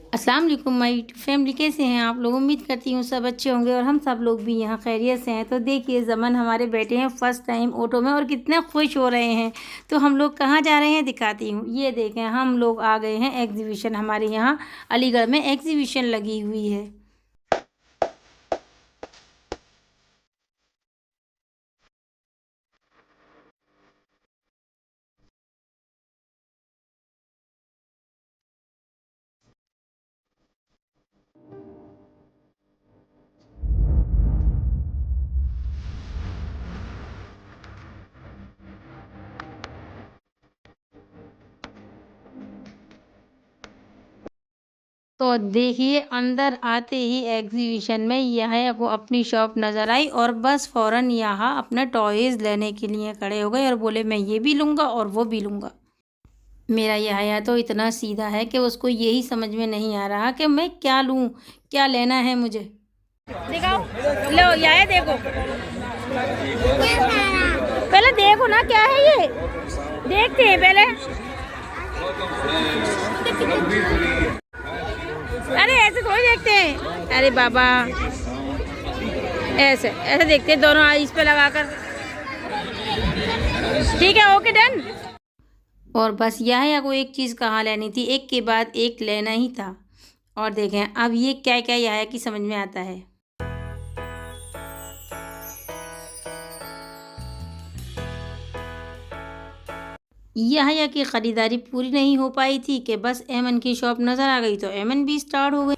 अस्सलाम वालेकुम my family, कैसे हैं आप लोग? उम्मीद करती हूँ सब अच्छे होंगे और हम सब लोग भी यहाँ खैरियत से हैं। तो देखिए, ज़मन हमारे बैठे हैं फर्स्ट टाइम ऑटो में और कितने खुश हो रहे हैं। तो हम लोग कहाँ जा रहे हैं दिखाती हूँ। ये देखें, हम लोग आ गए हैं एग्जीबिशन। हमारे यहाँ अलीगढ़ में एग्जीबिशन लगी हुई है। तो देखिए, अंदर आते ही एग्जीबिशन में यह को अपनी शॉप नज़र आई और बस फ़ौरन यहाँ अपने टॉयज़ लेने के लिए खड़े हो गए और बोले मैं ये भी लूँगा और वो भी लूँगा। मेरा यहाया तो इतना सीधा है कि उसको यही समझ में नहीं आ रहा कि मैं क्या लूँ, क्या लेना है मुझे। दिखाओ, लो यहाया देखो, पहले देखो ना क्या है ये, देखते हैं पहले। अरे ऐसे थोड़ी देखते हैं, अरे बाबा, ऐसे ऐसे देखते हैं दोनों आईज पे लगाकर। ठीक है, ओके डन। और बस यहाया को एक चीज़ कहाँ लेनी थी, एक के बाद एक लेना ही था। और देखें अब ये क्या क्या यहाया की समझ में आता है। यहाया की ख़रीदारी पूरी नहीं हो पाई थी कि बस एमन की शॉप नज़र आ गई तो एमन भी स्टार्ट हो गई।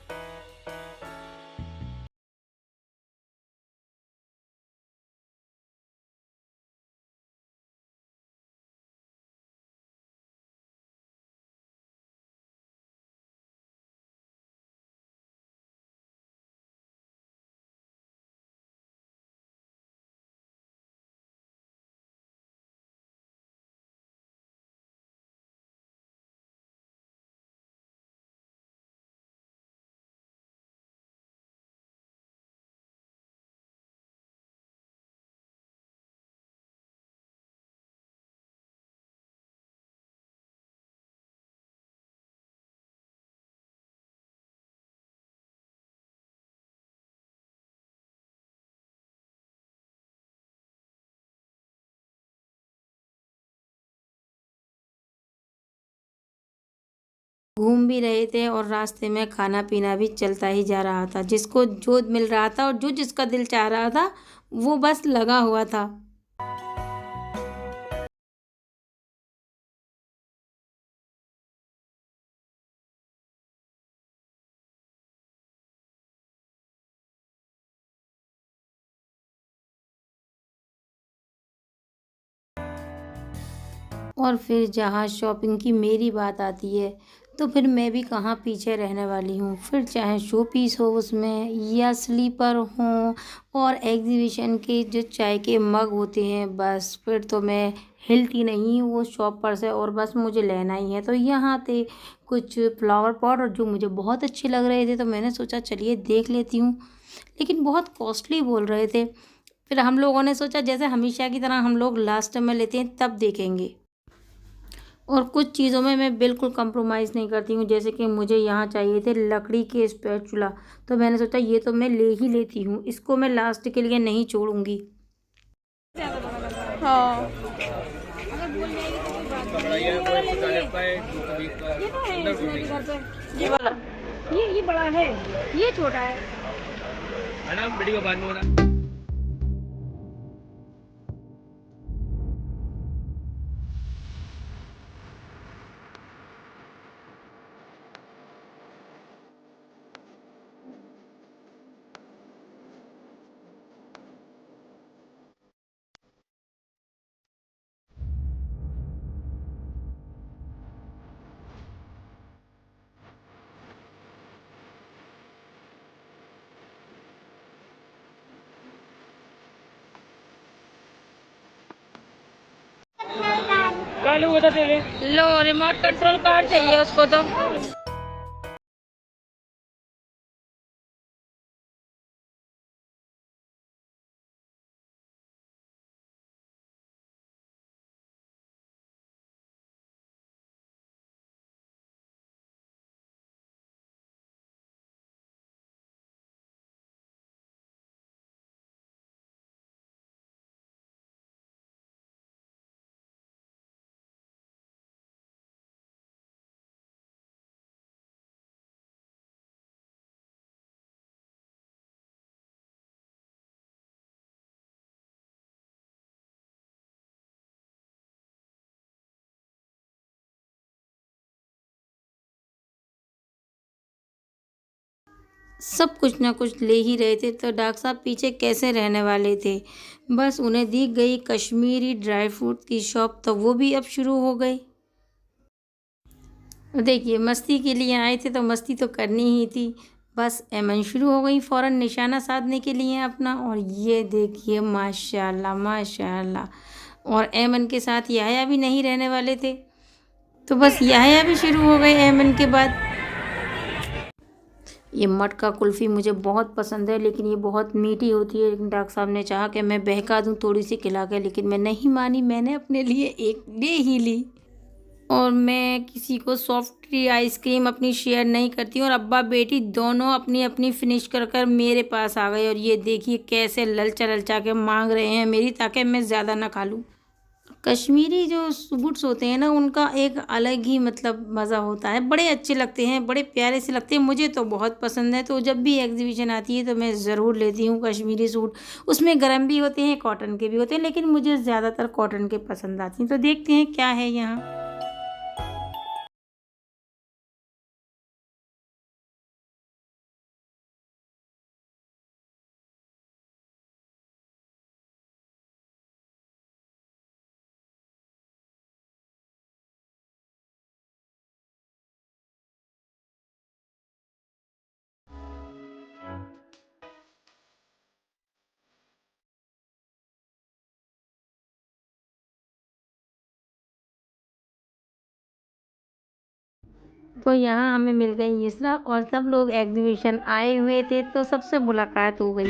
घूम भी रहे थे और रास्ते में खाना पीना भी चलता ही जा रहा था। जिसको जो मिल रहा था और जो जिसका दिल चाह रहा था वो बस लगा हुआ था। और फिर जहाँ शॉपिंग की मेरी बात आती है तो फिर मैं भी कहाँ पीछे रहने वाली हूँ। फिर चाहे शो पीस हो उसमें या स्लीपर हो और एग्जीबिशन के जो चाय के मग होते हैं, बस फिर तो मैं हिलती नहीं हूँ वो शॉप पर से और बस मुझे लेना ही है। तो यहाँ थे कुछ फ्लावर पॉट और जो मुझे बहुत अच्छे लग रहे थे तो मैंने सोचा चलिए देख लेती हूँ, लेकिन बहुत कॉस्टली बोल रहे थे। फिर हम लोगों ने सोचा जैसे हमेशा की तरह हम लोग लास्ट में लेते हैं तब देखेंगे। और कुछ चीज़ों में मैं बिल्कुल कंप्रोमाइज़ नहीं करती हूँ, जैसे कि मुझे यहाँ चाहिए थे लकड़ी के स्पैचुला, तो मैंने सोचा ये तो मैं ले ही लेती हूँ, इसको मैं लास्ट के लिए नहीं छोड़ूंगी। हाँ, ये वाला, ये बड़ा है, ये छोटा है ना, वीडियो बाद में होना। लो रिमोट कंट्रोल कार चाहिए उसको तो। सब कुछ ना कुछ ले ही रहे थे, तो डॉक्टर साहब पीछे कैसे रहने वाले थे। बस उन्हें दी गई कश्मीरी ड्राई फ्रूट की शॉप, तो वो भी अब शुरू हो गई। देखिए, मस्ती के लिए आए थे तो मस्ती तो करनी ही थी। बस एमन शुरू हो गई फ़ौरन निशाना साधने के लिए अपना, और ये देखिए माशाल्लाह माशाल्लाह। और एमन के साथ याया भी नहीं रहने वाले थे, तो बस याया भी शुरू हो गए एमन के बाद। ये मटका कुल्फ़ी मुझे बहुत पसंद है, लेकिन ये बहुत मीठी होती है। लेकिन डॉक्टर साहब ने चाहा कि मैं बहका दूँ थोड़ी सी खिला के, लेकिन मैं नहीं मानी, मैंने अपने लिए एक ले ही ली। और मैं किसी को सॉफ्टी आइसक्रीम अपनी शेयर नहीं करती हूँ, और अब्बा बेटी दोनों अपनी अपनी फिनिश कर कर मेरे पास आ गए। और ये देखिए कैसे ललचा ललचा के मांग रहे हैं मेरी, ताकि मैं ज़्यादा ना खा लूँ। कश्मीरी जो स्वीट्स होते हैं ना, उनका एक अलग ही मतलब मज़ा होता है। बड़े अच्छे लगते हैं, बड़े प्यारे से लगते हैं, मुझे तो बहुत पसंद है। तो जब भी एग्जीबिशन आती है तो मैं ज़रूर लेती हूँ कश्मीरी सूट। उसमें गर्म भी होते हैं, कॉटन के भी होते हैं, लेकिन मुझे ज़्यादातर कॉटन के पसंद आती हैं। तो देखते हैं क्या है यहाँ। तो यहाँ हमें मिल गई इसरा, और सब लोग एग्जीबिशन आए हुए थे, तो सबसे मुलाकात हो गई।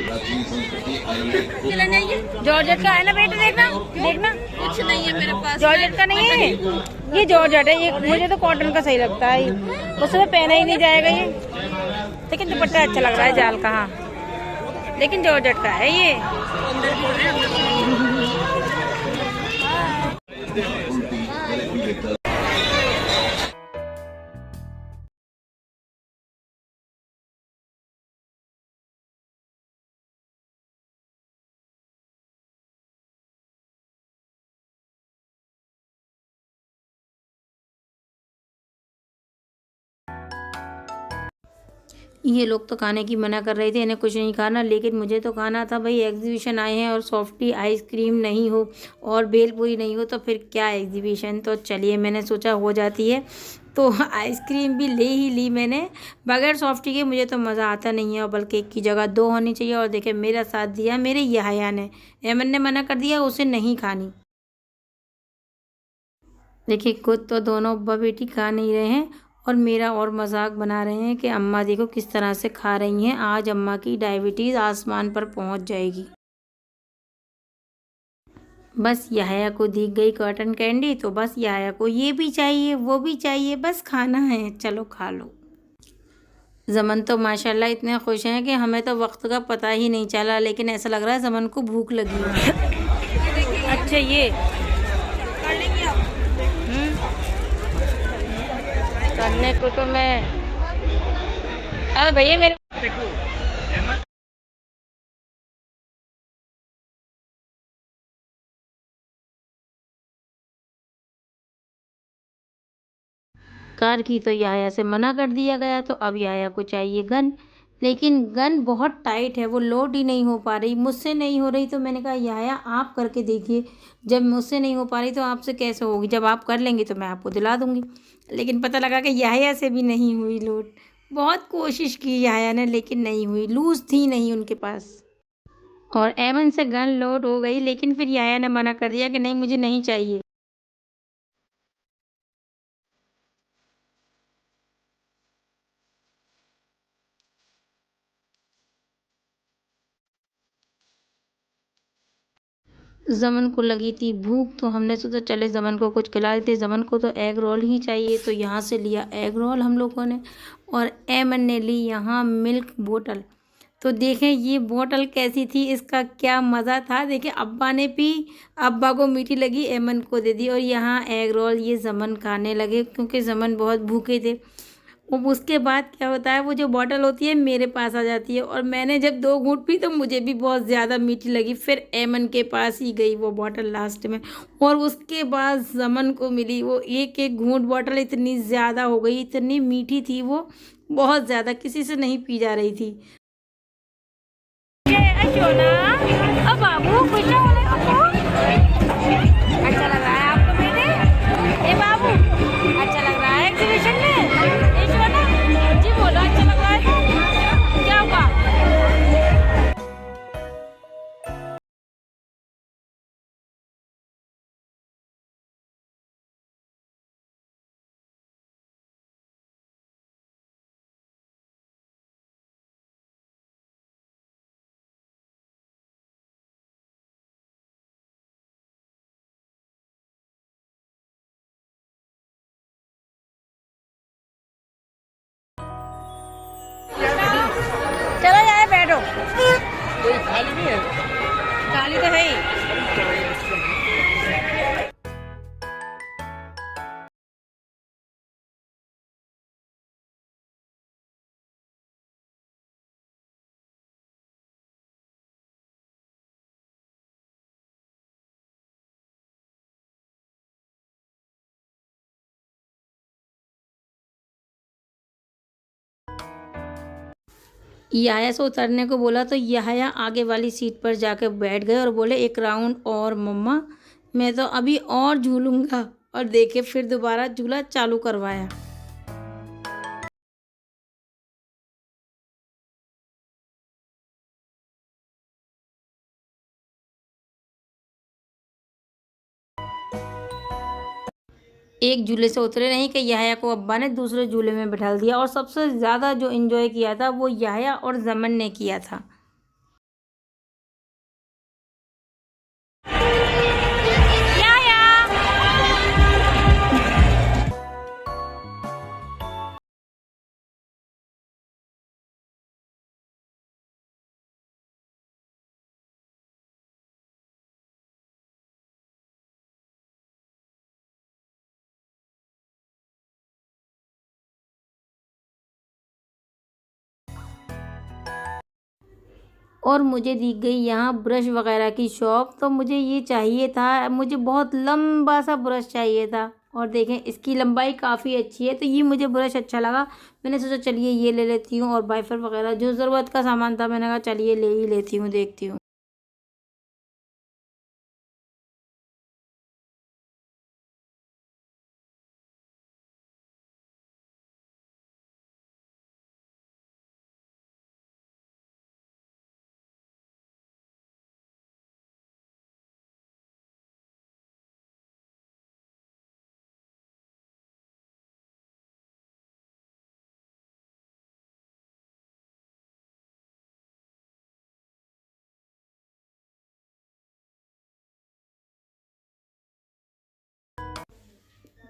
जॉर्जेट का है ना बेटा, देखना देखना। कुछ नहीं है मेरे पास, जॉर्जेट का नहीं है, ये जॉर्जेट है। ये मुझे तो कॉटन का सही लगता है, उसमें पहना ही नहीं जाएगा ये। लेकिन दुपट्टा अच्छा लग रहा है जाल का, हाँ, लेकिन जॉर्जेट का है ये। ये लोग तो खाने की मना कर रहे थे, इन्हें कुछ नहीं खाना, लेकिन मुझे तो खाना था भाई। एग्जीबिशन आए हैं और सॉफ्टी आइसक्रीम नहीं हो और भेलपूरी नहीं हो तो फिर क्या एग्जीबिशन। तो चलिए, मैंने सोचा हो जाती है, तो आइसक्रीम भी ले ही ली मैंने। बगैर सॉफ्टी के मुझे तो मज़ा आता नहीं है, और बल्कि एक की जगह दो होनी चाहिए। और देखिए, मेरा साथ दिया मेरे याया ने। एमन ने मना कर दिया, उसे नहीं खानी। देखिए, खुद तो दोनों अब्बा बेटी खा नहीं रहे हैं, और मेरा और मजाक बना रहे हैं कि अम्मा देखो किस तरह से खा रही हैं, आज अम्मा की डायबिटीज़ आसमान पर पहुंच जाएगी। बस याया को दी गई कॉटन कैंडी, तो बस याया को ये भी चाहिए वो भी चाहिए, बस खाना है, चलो खा लो। जमन तो माशाल्लाह इतने खुश हैं कि हमें तो वक्त का पता ही नहीं चला, लेकिन ऐसा लग रहा है जमन को भूख लगी है। अच्छा, ये करने को तो मैं, अरे भैया मेरे कार की तो याया से मना कर दिया गया, तो अब याया को चाहिए गन। लेकिन गन बहुत टाइट है, वो लोड ही नहीं हो पा रही, मुझसे नहीं हो रही। तो मैंने कहा याया आप करके देखिए, जब मुझसे नहीं हो पा रही तो आपसे कैसे होगी, जब आप कर लेंगी तो मैं आपको दिला दूंगी। लेकिन पता लगा कि याया से भी नहीं हुई लोड। बहुत कोशिश की याया ने, लेकिन नहीं हुई, लूज थी नहीं उनके पास। और एमन से गन लोड हो गई, लेकिन फिर याया ने मना कर दिया कि नहीं, मुझे नहीं चाहिए। जमन को लगी थी भूख, तो हमने सोचा चले जमन को कुछ खिला देते। जमन को तो एग रोल ही चाहिए, तो यहाँ से लिया एग रोल हम लोगों ने। और एमन ने ली यहाँ मिल्क बोतल। तो देखें ये बोतल कैसी थी, इसका क्या मज़ा था। देखें, अब्बा ने पी, अब्बा को मीठी लगी, एमन को दे दी। और यहाँ एग रोल ये जमन खाने लगे, क्योंकि जमन बहुत भूखे थे। अब उसके बाद क्या होता है, वो जो बॉटल होती है मेरे पास आ जाती है और मैंने जब 2 घूँट पी तो मुझे भी बहुत ज़्यादा मीठी लगी। फिर ऐमन के पास ही गई वो बॉटल लास्ट में, और उसके बाद ज़मन को मिली वो एक-एक घूँट। बॉटल इतनी ज़्यादा हो गई, इतनी मीठी थी वो, बहुत ज़्यादा, किसी से नहीं पी जा रही थी। शोना, ओ बाबू खुश हो गए बाबू? अच्छा लग रहा है आपको मेरे? ए बाबू, अच्छा लग रहा है एग्जीबिशन में? ए शोना, जी बोलो, अच्छा लग रहा है तो? क्या हुआ? चलो जाए बैठो। कोई खाली नहीं है? खाली तो है ही। याया से उतरने को बोला तो याया आगे वाली सीट पर जाकर बैठ गए और बोले, एक राउंड और मम्मा, मैं तो अभी और झूलूंगा। और देखे फिर दोबारा झूला चालू करवाया। एक झूले से उतरे नहीं कि याया को अब्बा ने दूसरे झूले में बिठा दिया, और सबसे ज़्यादा जो एंजॉय किया था वो याया और जमन ने किया था। याया, और मुझे दिख गई यहाँ ब्रश वगैरह की शॉप, तो मुझे ये चाहिए था, मुझे बहुत लंबा सा ब्रश चाहिए था। और देखें इसकी लंबाई काफ़ी अच्छी है, तो ये मुझे ब्रश अच्छा लगा। मैंने सोचा चलिए ये ले लेती हूँ, और वाइपर वगैरह जो ज़रूरत का सामान था मैंने कहा चलिए ले ही लेती हूँ, देखती हूँ।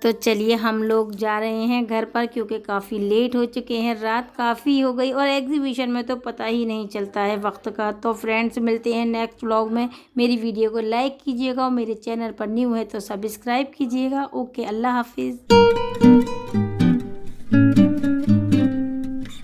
तो चलिए हम लोग जा रहे हैं घर पर, क्योंकि काफ़ी लेट हो चुके हैं, रात काफ़ी हो गई, और एग्जीबिशन में तो पता ही नहीं चलता है वक्त का। तो फ्रेंड्स मिलते हैं नेक्स्ट व्लॉग में। मेरी वीडियो को लाइक कीजिएगा और मेरे चैनल पर न्यू है तो सब्सक्राइब कीजिएगा। ओके, अल्लाह हाफिज़।